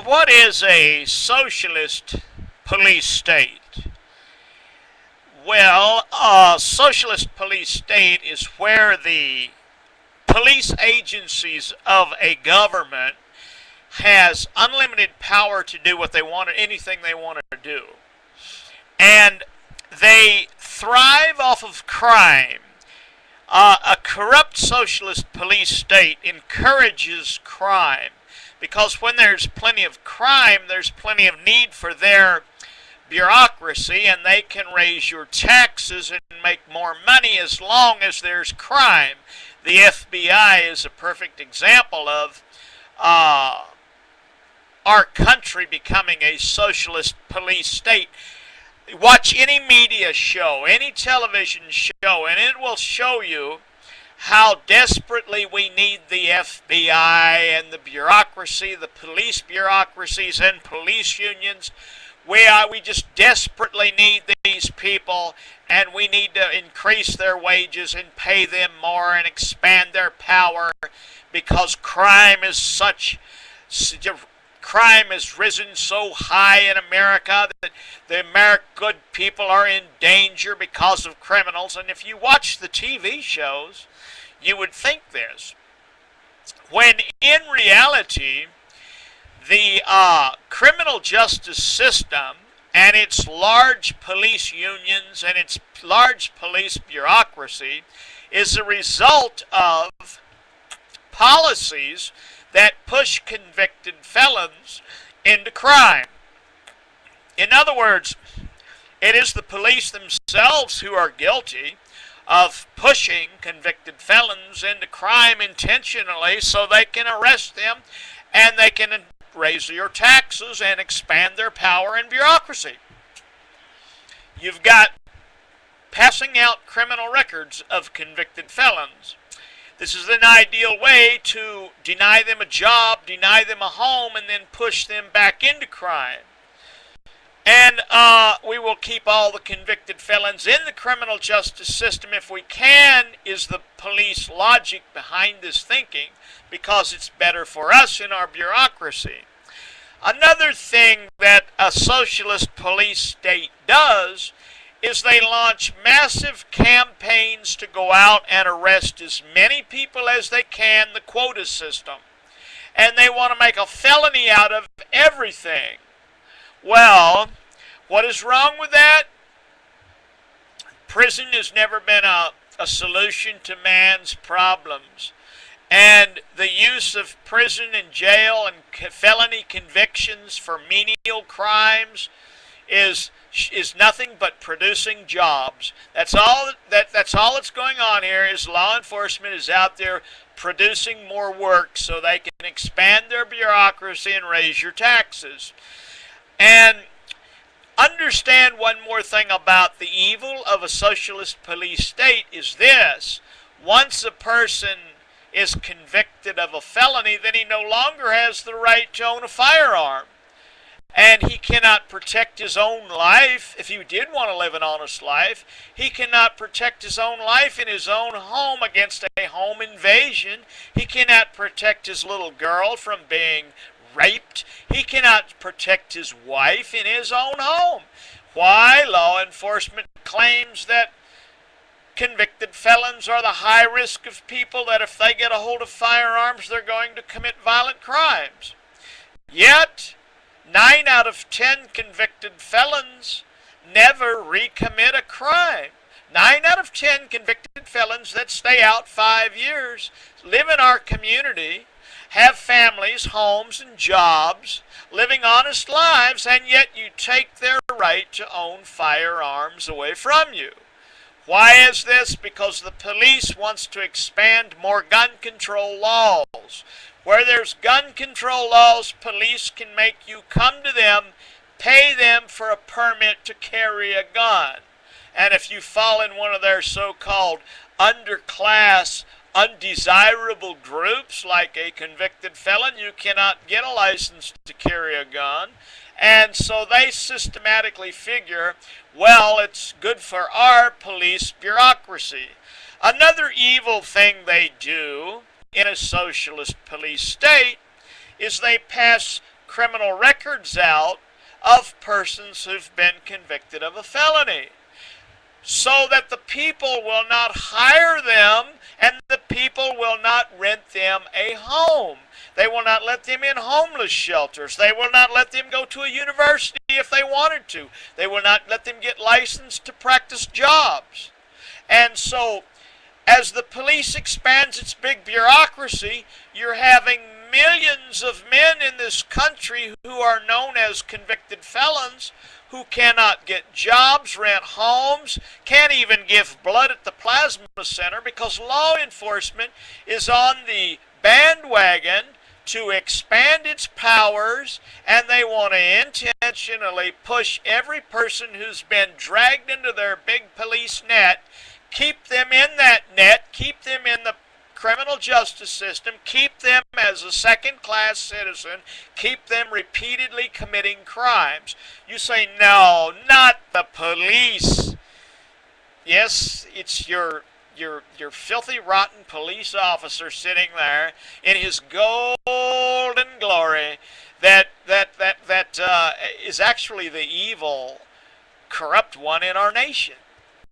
What is a socialist police state? Well, a socialist police state is where the police agencies of a government has unlimited power to do what they want, anything they want to do. And they thrive off of crime. A corrupt socialist police state encourages crime, because when there's plenty of crime, there's plenty of need for their bureaucracy, and they can raise your taxes and make more money as long as there's crime. The FBI is a perfect example of our country becoming a socialist police state. Watch any media show, any television show, and it will show you how desperately we need the FBI and the bureaucracy, the police bureaucracies and police unions. We just desperately need these people, and we need to increase their wages and pay them more and expand their power, because crime has risen so high in America that the good people are in danger because of criminals. And if you watch the TV shows, you would think this, when in reality the criminal justice system and its large police unions and its large police bureaucracy is a result of policies that push convicted felons into crime. In other words, it is the police themselves who are guilty of pushing convicted felons into crime intentionally so they can arrest them and they can raise your taxes and expand their power and bureaucracy. You've got passing out criminal records of convicted felons. This is an ideal way to deny them a job, deny them a home, and then push them back into crime. And we will keep all the convicted felons in the criminal justice system if we can, is the police logic behind this thinking, because it's better for us in our bureaucracy. Another thing that a socialist police state does is they launch massive campaigns to go out and arrest as many people as they can, the quota system. And they want to make a felony out of everything. Well, what is wrong with that? Prison has never been a solution to man's problems. And the use of prison and jail and felony convictions for menial crimes is nothing but producing jobs. That's all that's going on here, is law enforcement is out there producing more work so they can expand their bureaucracy and raise your taxes. And understand one more thing about the evil of a socialist police state is this: once a person is convicted of a felony, then he no longer has the right to own a firearm. And he cannot protect his own life. If he did want to live an honest life, he cannot protect his own life in his own home against a home invasion. He cannot protect his little girl from being raped. He cannot protect his wife in his own home. Why? Law enforcement claims that convicted felons are the high risk of people, that if they get a hold of firearms, they're going to commit violent crimes. Yet, 9 out of 10 convicted felons never recommit a crime. 9 out of 10 convicted felons that stay out 5 years, live in our community, have families, homes, and jobs, living honest lives, and yet you take their right to own firearms away from you. Why is this? Because the police wants to expand more gun control laws. Where there's gun control laws, police can make you come to them, pay them for a permit to carry a gun. And if you fall in one of their so-called underclass, undesirable groups, like a convicted felon, you cannot get a license to carry a gun. And so they systematically figure, well, it's good for our police bureaucracy. Another evil thing they do in a socialist police state is they pass criminal records out of persons who've been convicted of a felony, so that the people will not hire them and the people will not rent them a home. They will not let them in homeless shelters. They will not let them go to a university if they wanted to. They will not let them get licensed to practice jobs. And so, as the police expands its big bureaucracy, you're having millions of men in this country who are known as convicted felons who cannot get jobs, rent homes, can't even give blood at the plasma center because law enforcement is on the bandwagon to expand its powers, and they want to intentionally push every person who's been dragged into their big police net, keep them in that net, keep them in the criminal justice system, keep them as a second-class citizen, keep them repeatedly committing crimes. You say, no, not the police. Yes, it's your filthy, rotten police officer sitting there in his golden glory that is actually the evil, corrupt one in our nation.